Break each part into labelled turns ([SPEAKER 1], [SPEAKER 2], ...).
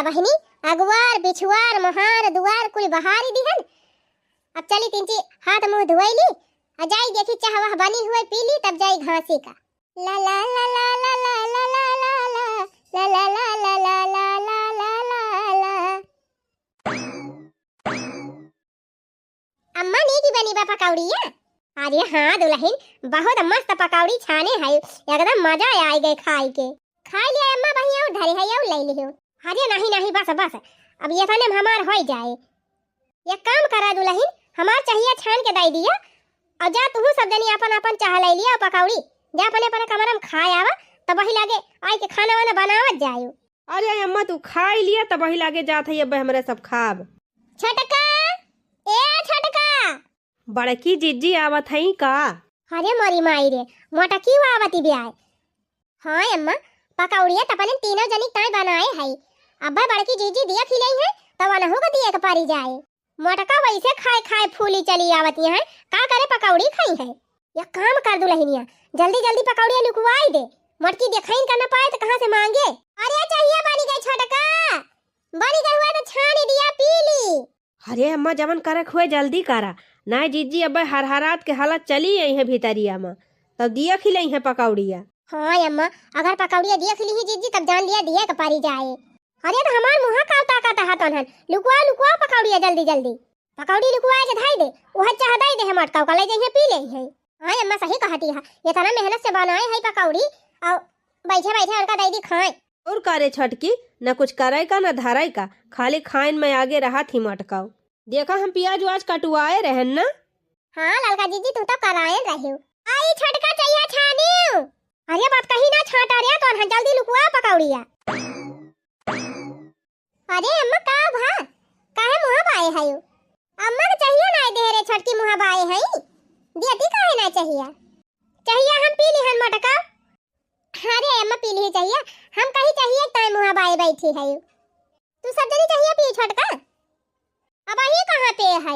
[SPEAKER 1] बहिनी अगवार बिछुआर मोहार दुआर कुल बहारी दिहन। अब चली तिंची हाथ मुंह धोइली आ जाई देखी चाहवा बनी हुए पीली तब जाई घासी का ला ला ला ला ला ला ला ला ला ला ला ला ला ला ला ला ला। अम्मा नी की बनी बा पकौड़िया? अरे हाँ दुल्हन बहुत मस्त पकौड़ी छाने है, एकदम मजा आई गए खाई के। खाई लिया अम्मा बहिया धरे है ले लियो। अरे नहीं नहीं बस बस अब ये थाने हमार हो जाए। ये काम करा दुल्हन हमार चाहिए छान के दे दिया और जा तू सब जनी अपन अपन चाह ले लिया पकौड़ी जा अपने अपने कमरा में खाए आवा तब वही लागे आई के खाना वाना बनावत जायो।
[SPEAKER 2] अरे अम्मा तू खाई लिया तब वही लागे जात है अब हमरे सब खाब।
[SPEAKER 1] छटका ए छटका
[SPEAKER 2] बड़की जीजी आवत है का?
[SPEAKER 1] अरे मरी माई रे मोटा की आवती ब्याह। हाँ अम्मा पकौड़िया तपने तीनों जनी ताई बनाए है। अब्बा बड़की जीजी दिया खिलाई है तब अनहु को दिया के पारी जाए। मोटका वैसे खाए खाए फूली चली आवती है का करे पकौड़ी खाई है। या काम कर दुल्हनिया जल्दी जल्दी पकौड़िया लुकवाई दे। मोटकी देखाइन करना पाए तो कहां से मांगे। अरे चाहिए बनी गई छटका बनी गई हुआ तो छानी दिया पी ली।
[SPEAKER 2] अरे अम्मा जवन करे हुए जल्दी करा ना जीजी अब हरहरात के हालत चली आई है भीतरिया में तब दिया खिलाई है पकौड़िया।
[SPEAKER 1] हाँ अम्मा अगर पकौड़िया दिया खिली ही जीजी तब जान लिया दिया के पारी जाए। अरे तो हमार मुंह का ताकत है तोन लुकवा लुकवा पकौड़िया जल्दी जल्दी पकौड़ी लुकवा के धाई दे वह चाह दई दे मटका का ले जइहे पी ले है। हां अम्मा सही कहती है ये तना मेहनत से बनाए है पकौड़ी और बैठे बैठे उनका दई दी खाए।
[SPEAKER 2] और करे छटकी न कुछ करे का न धराई का खाली खाइन में आगे रहा थी मटकाओ। देखा हम प्याज आज कटवाए रहन ना।
[SPEAKER 1] हां ललका जीजी तू तो कराए रहियो। आई छटका चाहिए छानियो। अरे बात कहीं ना छाटा रे तो जल्दी लुकवा पकौड़िया। अरे अम्मा का भा काहे मुंह बाए है अम्मा को चाहिए ना दे रे छटकी मुंह बाए है देती काहे ना चाहिए। चाहिए हम पी ली हन मटका। अरे अम्मा पी ली चाहिए हम कहीं चाहिए ताई मुंह बाए बैठी है तू सब जनी चाहिए पी छटका। अब ये कहां पे है?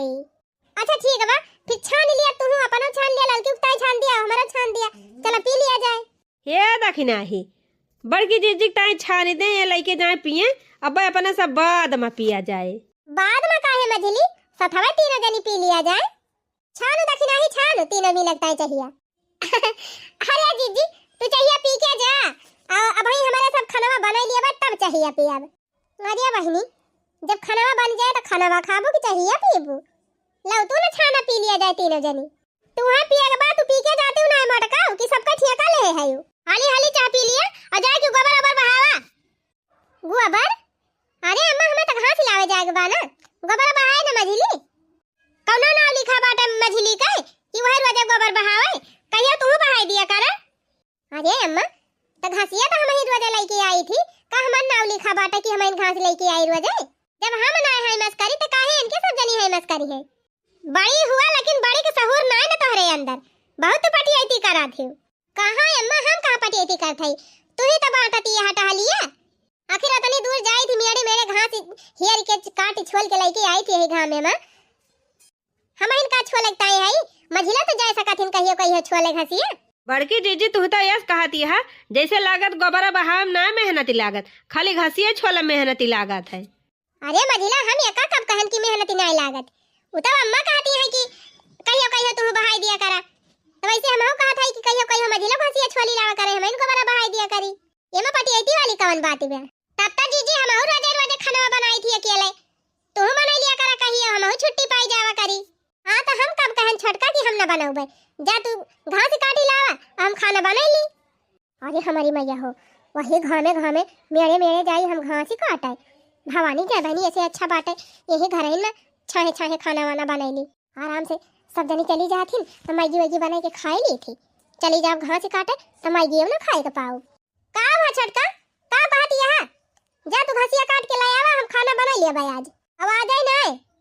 [SPEAKER 1] अच्छा ठीक है बा फिर छान लिया तू अपना छान लिया ललकी उताई छान दिया हमारा छान दिया चलो पी लिया जाए।
[SPEAKER 2] हे दखिना ही बड़की जीजी ताई छानी दे ये लेके जाए पिए अब अपना सब बाद में पिया जाए।
[SPEAKER 1] बाद में काहे मझली सथवा तीनों जनी पी लिया जाए। छानो दखिना ही छानो तीनों भी लगता है चाहिए। अरे जीजी तू चाहिए पी के जा अब भाई हमारे सब खाना बना लिया बा तब चाहिए पी। अब अरे बहनी जब खाना बन जाए तो खाना खाबो कि चाहिए पीबू। लो तू ना छाना पी लिया जाए तीनों जनी। तू हां पिया के बाद तू पी के जाती हूं ना मटका कि सबका ठेका ले है हाली हाली चाह पी लिया और जाए कि गोबर ओबर बहावा। गोबर अरे अम्मा हमें तो घास लावे जाएगा बा ना गोबर बहाए ना मझली कौनो नाम लिखा बाटे मझली के कि वही रोज गोबर बहावे कहियो तू बहाई दिया कर। अरे अम्मा तो घासिया तो हम ही रोज लेके आई थी का हमन नाम लिखा बाटे कि हम घास लेके आई रोज जब हम ना है मस्करी तो काहे इनके सब जनी है मस्करी है। बड़ी हुआ लेकिन बड़ी के सहूर ना न तोहरे अंदर बहुत पटियाती करा थी। कहां अम्मा हम कहां पटियाती करथई तू ही तो बांटती हटा लिया। आखिर उतनी दूर जाई थी मेरे घास हेर के काट छोल के लेके आई थी घाम में हम इनका छोल लगता है मझिला तो जा सकथिन कहियो कहियो छोले घसिया।
[SPEAKER 2] बड़की जीजी तू तो यस कहती है जैसे लागत गोबरा बहाव ना मेहनती लागत खाली घसिए छोला मेहनती लागत है।
[SPEAKER 1] अरे मझिला हम एका कब कहन की मेहनती नहीं लागत वो तो अम्मा कहती है कि कहियो कहियो तू बहाई दिया करा तो वैसे हमहू कहा था कि कहियो कहियो मझिलो घसिया छोली लावा करे हम इनको बड़ा बहाई दिया करी। ये में पटियती वाली कौन बात है? तब तक जीजी हमहू रोजे रोजे खाना बनाई थी अकेले, तू बनाई लिया करा कहियो हमहू छुट्टी पाई जावा करी। हां तो हम कब कहन छोटका कि हम ना बनाऊबे, जा तू घास काटी लावा हम खाना बनाई ली। अरे हमारी मैया हो, वही घामे मेरे मेरे जाई हम घास ही काटे। भवानी जय बहनी ऐसे अच्छा बाटे, यही घर ही में छाहे छाहे खाना वाना बनाई ली आराम से। सब जनी चली जाती तो मैगी वैगी बना के खाई ली थी। चली जाओ घास काटे तो मैगी ना खाए के पाओ। का हुआ छोटका, का बात यह? जा तू घसिया काट के ले आवा, हम खाना बना लिया भाई आज। अब आ जाए ना,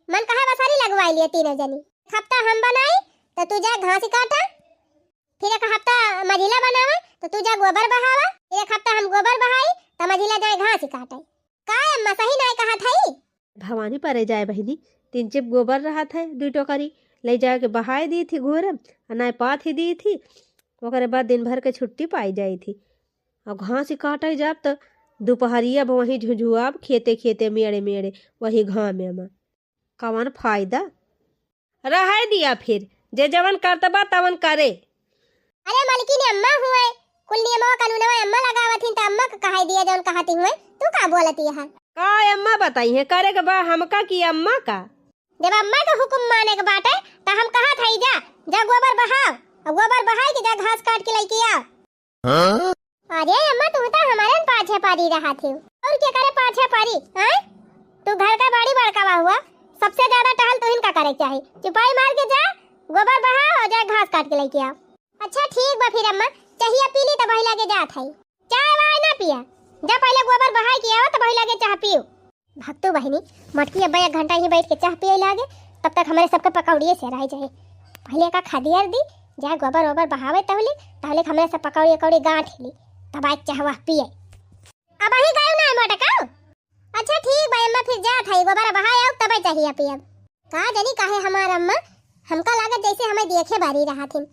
[SPEAKER 1] मन कहा बसारी लगवाई लिए तीनों जनी। एक हफ्ता हम बनाई तो तू जा घास काटा, फिर एक हफ्ता मझिला बनावे तो तू जा गोबर बहावा, फिर एक हफ्ता हम गोबर बहाई तो मझिला जाए घास काटे। का अम्मा सही नहीं कहा थई?
[SPEAKER 2] भवानी परे जाए बहिनी, 3 चिप गोबर रहा था 2 टोकरी ले जाके बहाए दी थी घोर, ना पात ही दी थी। ओकरे बाद दिन भर के छुट्टी पाई जाई थी। और घास काटे जाब तो दोपहरिया वहीं झुझुआब खेते खेते मेड़े मेड़े वही घामे में कवन फायदा रह दिया। फिर जे जवन करतबा तवन करे।
[SPEAKER 1] अरे मालकिन अम्मा हुए, कुल नियमवा कानूनवा अम्मा लगावथिन त अम्मा का कहाई दिया जवन कहती हुए, तू का बोलती है?
[SPEAKER 2] का अम्मा बताई है करे के बा हमका की अम्मा का?
[SPEAKER 1] जब अम्मा का हुक्म माने के बाटे त हम कहा थई जा गोबर बहाओ, और गोबर बहाई के जा घास काट के लेके आओ। हां अरे अम्मा तू तो हमारे पाछे पारी रहा थी, और क्या करे पाछे पारी? हैं तू घर का बाड़ी बड़कावा हुआ, सबसे ज्यादा टहल तो इनका करे चाहिए। चुपाई मार के जा गोबर बहाओ और जा घास काट के लेके आओ। अच्छा ठीक बा फिर अम्मा, चाहिए पी ली तो बहिला के जात है। चाय वाय ना पिया, जा पहले गोबर बहाई के आओ तो बहिला के चाह पियो। भक्तू बहिनी मटकी अब 1 घंटा ही बैठ के चाह पिए लागे, तब तक हमारे सबके पकौड़िए से रह जाए। पहले का खदियर दी जा गोबर ओबर बहावे तहले हमारे सब पकौड़ी कौड़ी गांठ ली, तब आज चाहवा पिए। अब ही गायो ना मटकाओ। अच्छा ठीक बा अम्मा, फिर जा थाई गोबर बहाए आओ तब चाहिए पियब। का जानी काहे हमार अम्मा हमका लागत जैसे हमें देखे बारी रहा थी,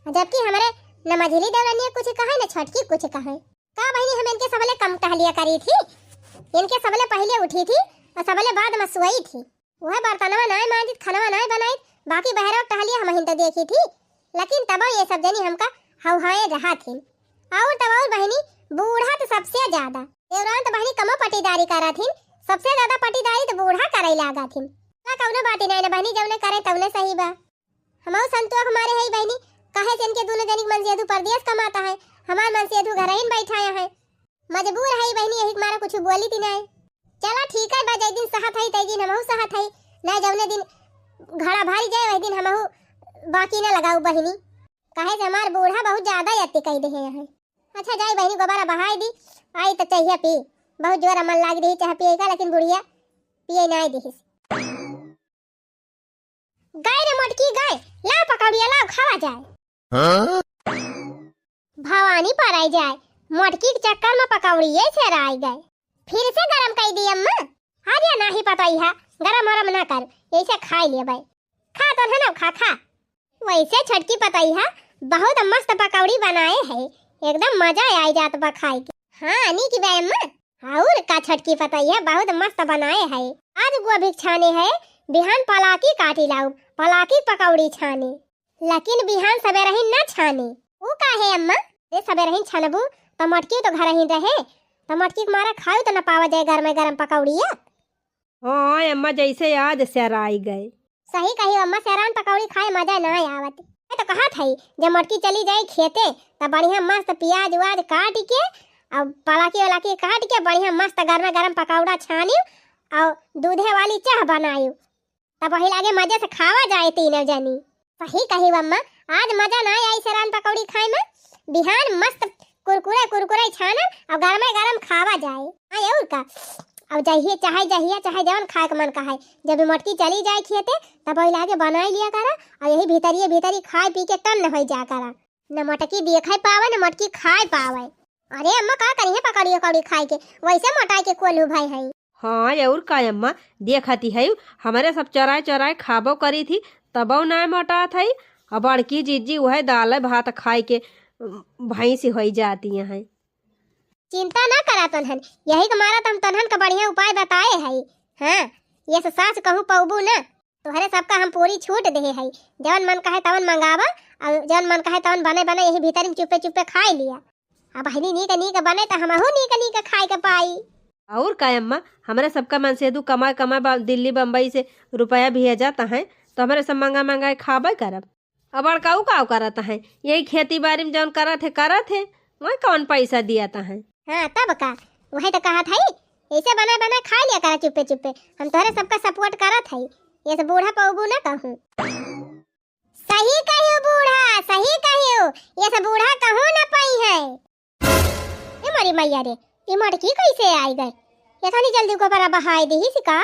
[SPEAKER 1] जबकि हमारे न मझिली देवरानी कुछ कहे न छटकी कुछ कहे। का बहनी हम इनके सबले कम टहलिया करी थी, इनके सबले पहले उठी थी और सबले बाद में सोई थी। वह बर्तनवा नहीं मांजित, खानवा नहीं बनाई, बाकी बहरा टहलिया हम हिंद देखी थी। लेकिन तब ये सब जनी हमका हौहाए रहा थी। और तब और बहनी बूढ़ा तो सबसे ज्यादा, देवरान तो बहनी कमो पटीदारी करा थी, सबसे ज्यादा पटीदारी तो बूढ़ा करे लागा थी। का कौनो बात नहीं न बहनी, जौने करे तौने सही बा। हमहु संतोष हमारे है बहनी, कहे से इनके दोनों जनी मन से परदेश कमाता है, हमार मन से घर ही बैठाया है। मजबूर है बहनी, यही मारा कुछ बोली थी नहीं। चला ठीक है बा, जै दिन सहत है तै दिन हमहु सहत है, ना जौने दिन घड़ा भारी जाए वही दिन हमहु बाकी न लगाऊ बहनी। कहे से हमार बूढ़ा बहुत ज्यादा यत्ती कह दे है। अच्छा जाई बहनी गोबारा बहाई दी, आई तो चाहिए पी, बहुत जोर मन लाग रही चाह पिएगा, लेकिन बुढ़िया पिए नहीं दी। गाय रे मटकी गाय, ला पकौड़िया ला खावा जाए। भवानी पर आई जाए, मटकी के चक्कर में पकौड़िए से राई गए। फिर से गरम कर दी अम्मा, अरे नहीं पता है गरम वरम ना कर, ऐसे खा लिए भाई। खा तो है ना, खा खा। वैसे छटकी पता है बहुत मस्त पकौड़ी बनाए है, एकदम मजा आ जात बा खाए के। हाँ नी की बे अम्मा, और का छटकी पता है बहुत मस्त बनाए है। आज गोभी छाने है, बिहान पलाकी काटी लाऊ, पलाकी पकौड़ी छाने, लेकिन बिहान सवेरे ही ना छाने। वो का है अम्मा? रे सवेरे ही छानबू तो मटकी तो घर ही रहे, तो मटकी के मारा खाऊ तो ना पावा जाए घर में गरम पकौड़िया।
[SPEAKER 2] हाँ अम्मा जैसे आज सराई गए।
[SPEAKER 1] सही कही अम्मा, सेरान पकौड़ी खाए मजा ना आवत। मैं तो कहा था जब मटकी चली जाए खेते तो बढ़िया मस्त प्याज व्याज काट के और पलाकी वलाकी काट के बढ़िया मस्त गरम गरम पकौड़ा छानी और दूधे वाली चाह बनाई, तब वही लागे मजे से खावा जाए तीनों जनी। सही कही अम्मा, आज मजा ना आई सेरान पकौड़ी खाए में। बिहान मस्त कुरकुरे कुरकुरे छाना और गरम गरम खावा जाए। हाँ और का, अब जाइए चाहे जवन खाए के मन का है, जब मटकी चली जाए खेते तब वही लागे बनाई लिया करा, और यही भीतरी खाए पी के टन हो जा करा, न मटकी देखे पावे न मटकी खाए पावे। अरे अम्मा का करी है पकौड़ी वकौड़ी खाए के, वैसे मोटाई के कोल्हू भाई है।
[SPEAKER 2] हाँ और का अम्मा देखती है, हमारे सब चराए चराए खाबो करी थी तबो ना मोटा थी, और बड़की जीजी वह दाल भात खाए के भैंसी हो जाती है।
[SPEAKER 1] चिंता ना करा तनहन, यही के मारा तुम तनहन का बढ़िया उपाय बताए है। हाँ ये से सास कहूँ पौबू ना तोहरे सबका हम पूरी छूट दे है। जवन मन कहे तवन मंगावा और जवन मन कहे तवन बने बने यही भीतर चुपे चुपे खाई लिया। अब बहिनी नीक बने तो हमहू नीक खाए के पाई।
[SPEAKER 2] और का अम्मा, हमारे सबका मन से दू कमाए दिल्ली बम्बई से रुपया भी जाता है तो हमारे सब मंगा खाबे करब। अब बड़काऊ का करत है, यही खेती बाड़ी में जौन करत है वही कौन पैसा दियाता है।
[SPEAKER 1] हाँ तब का वही तो कहा था ऐसे बना खा लिया करा चुपे चुपे। हम तोहरे सबका सपोर्ट करत है, ये सब बूढ़ा पौबू ना कहूँ। सही कहियो बूढ़ा, सही कहियो, ये सब बूढ़ा कहूँ ना पाई है। ए मरी मैया रे, ये मटकी कैसे आई गए? ये थानी जल्दी गोबर बहाई दी सिका।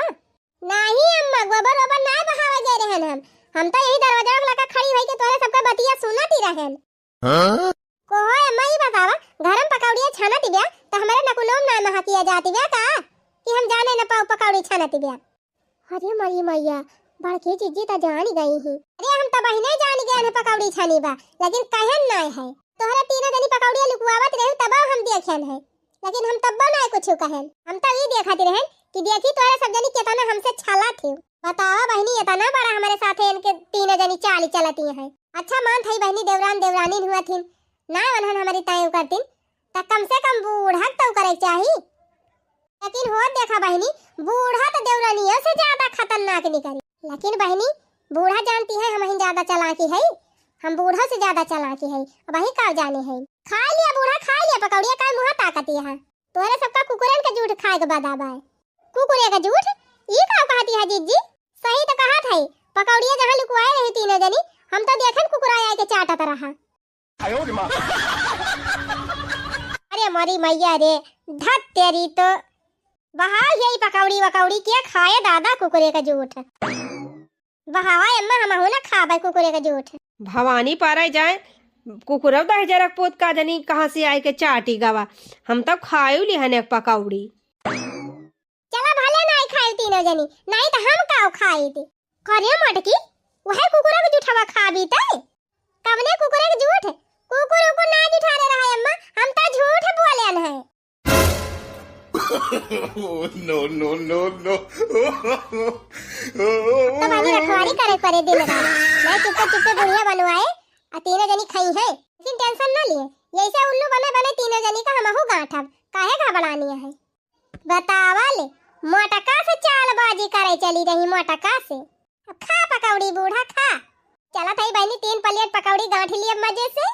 [SPEAKER 1] नहीं अम्मा, गोबर ओबर ना बहावे गए रहन हम तो यही दरवाजा लगा खड़ी भई के तोहरे सबका बतिया सुनती रहन। हां कोई अम्मा ही बतावा, घरम पकौड़िया छानती ब्या तो हमारे नकुलोम ना महा किया जाती ब्या का कि हम जाने न पाओ पकौड़ी छानती ब्या। अरे मरी मैया, बड़की चीजी तो जान ही गई ही। अरे हम तो बहिने जान गए हैं पकौड़ी छानी बा, लेकिन कहन ना है तोहरा तीनों जनी पकौड़िया लुकवावत रहू तब हम देखन है, लेकिन हम तब ना कुछ कहन। हम तो ये देखती रहन कि देखी तोहरा सब जनी केतना हमसे छला थे। बतावा बहिनी इतना बड़ा हमारे साथे इनके तीनों जनी चाली चलती है। अच्छा मान थई बहिनी देवरान देवरानी हुआ थी ना वनहन हमारी तायू करतीन त कम से कम बूढ़ा तो करे चाहिए। लेकिन हो देखा बहिनी, बूढ़ा तो देवरानियों से ज्यादा खतरनाक निकली। लेकिन बहिनी बूढ़ा जानती है हम ही ज्यादा चालाकी है, हम बूढ़ा से ज्यादा चालाकी है। अब वही का जाने है। खा लिया बूढ़ा, खा लिया पकौड़िया, का मुंह ताकती है। तोहरे सबका कुकुरन का जूठ खाए के बाद आबा है। कुकुरे का जूठ ई का कहती है जीजी? सही तो कहा था, पकौड़िया जहां लुकवाए रही तीनों जनी हम तो देखन कुकुरा आए के चाटत रहा। अरे मरी मैया रे, धत तेरी तो बहा यही पकौड़ी के खाए दादा कुकुरे का जूठ। बहावा अम्मा हम हो ना खाबे कुकुरे का जूठ।
[SPEAKER 2] भवानी पारा जाए कुकुरव दह जरक पोत का जनी कहाँ से आए के चाटी गवा, हम तब खायू लिहन एक पकौड़ी।
[SPEAKER 1] चला भले नहीं खाई तीनों जनी, नहीं तो हम काओ खाई थी। करे मटकी वह कुकुरा का जूठवा खा भी तय कबने कुकुरे का जूठ कुकुर को ना जुठारे रहा है अम्मा, हम तो झूठ बोलेन है। नो तो बानी रखवारी करे परे दिन रात मैं चुपे बुढ़िया बनवाए आ तीनों जनी खाई है। लेकिन टेंशन ना लिए, ऐसे उल्लू बने तीनों जनी का हमहु गांठब, काहे घबरानी है। बतावा ले मोटका से चालबाजी करे चली रही मोटका से। अब खा पकौड़ी बूढ़ा खा। चला थाई बहनी 3 प्लेट पकौड़ी गांठ लिए मजे से।